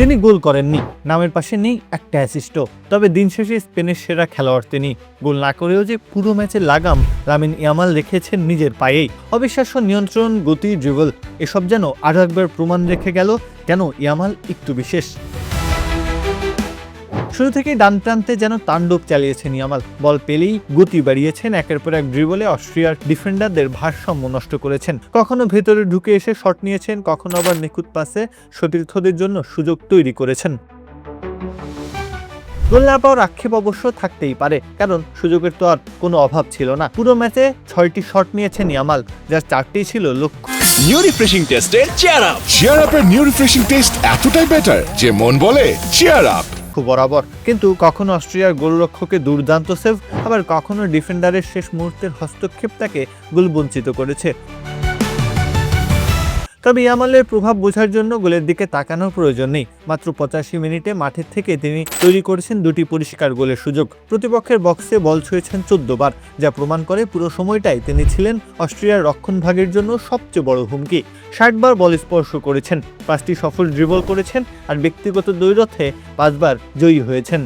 তিনি গোল করেননি, নামের পাশে নেই একটা অ্যাসিস্টও। তবে দিন শেষে স্পেনের সেরা খেলোয়াড় তিনি। গোল না করেও যে পুরো ম্যাচের লাগাম লামিন ইয়ামাল রেখেছেন নিজের পায়েই। অবিশ্বাস্য নিয়ন্ত্রণ, গতি, ড্রিবল এসব যেন আরও একবার প্রমাণ রেখে গেল কেন ইয়ামাল একটু বিশেষ। শুরু থেকেই ডান প্রান্তে যেন তাণ্ডব চালিয়েছেন ইয়ামাল। বল পেলেই গতি বাড়িয়েছেন, একের পর এক ড্রিবলে অস্ট্রিয়ার ডিফেন্ডারদের ভারসাম্য নষ্ট করেছেন। কখনো ভেতরে ঢুকে এসে শট নিয়েছেন, কখনো আবার নিখুঁত পাসে সতীর্থদের জন্য সুযোগ তৈরি করেছেন। গোল না পাওয়ার আক্ষেপ অবশ্য থাকতেই পারে, কারণ সুযোগের তো আর কোনো অভাব ছিল না। পুরো ম্যাচে 6টি শট নিয়েছেন ইয়ামাল, যার 4টি ছিল লক্ষ্য। নিউ রিফ্রেশিং টেস্টে চিয়ার আপের নিউ রিফ্রেশিং টেস্ট এতটাই বেটার যে মন বলে চিয়ার আপ। বরাবর, কিন্তু কখনো অস্ট্রিয়ার গোলরক্ষকের দুর্দান্ত সেভ, আবার কখনো ডিফেন্ডারের শেষ মুহূর্তের হস্তক্ষেপ তাকে গোল বঞ্চিত করেছে। তবে ইয়ামালের প্রভাব বোঝার জন্য গোলের দিকে তাকানোর প্রয়োজন নেই। মাত্র 85 মিনিটে মাঠের থেকে তিনি তৈরি করেছেন 2টি পরিষ্কার গোলের সুযোগ। প্রতিপক্ষের বক্সে বল ছুঁয়েছেন 14 বার, যা প্রমাণ করে পুরো সময়টাই তিনি ছিলেন অস্ট্রিয়ার রক্ষণভাগের জন্য সবচেয়ে বড় হুমকি। 60 বার বল স্পর্শ করেছেন, 5টি সফল ড্রিবল করেছেন, আর ব্যক্তিগত দ্বৈরথে 5 বার জয়ী হয়েছেন।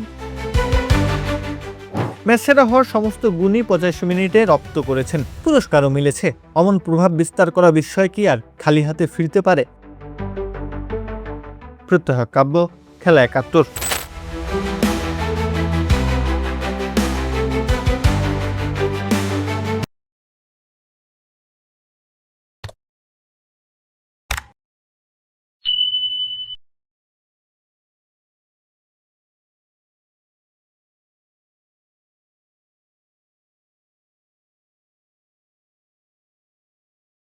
ম্যাচ সেরা হওয়ার সমস্ত গুণই 85 মিনিটে রপ্ত করেছেন। পুরস্কারও মিলেছে। অমন প্রভাব বিস্তার করা বিস্ময় কি আর খালি হাতে ফিরতে পারে? প্রত্যহ কাব্য, খেলা 71।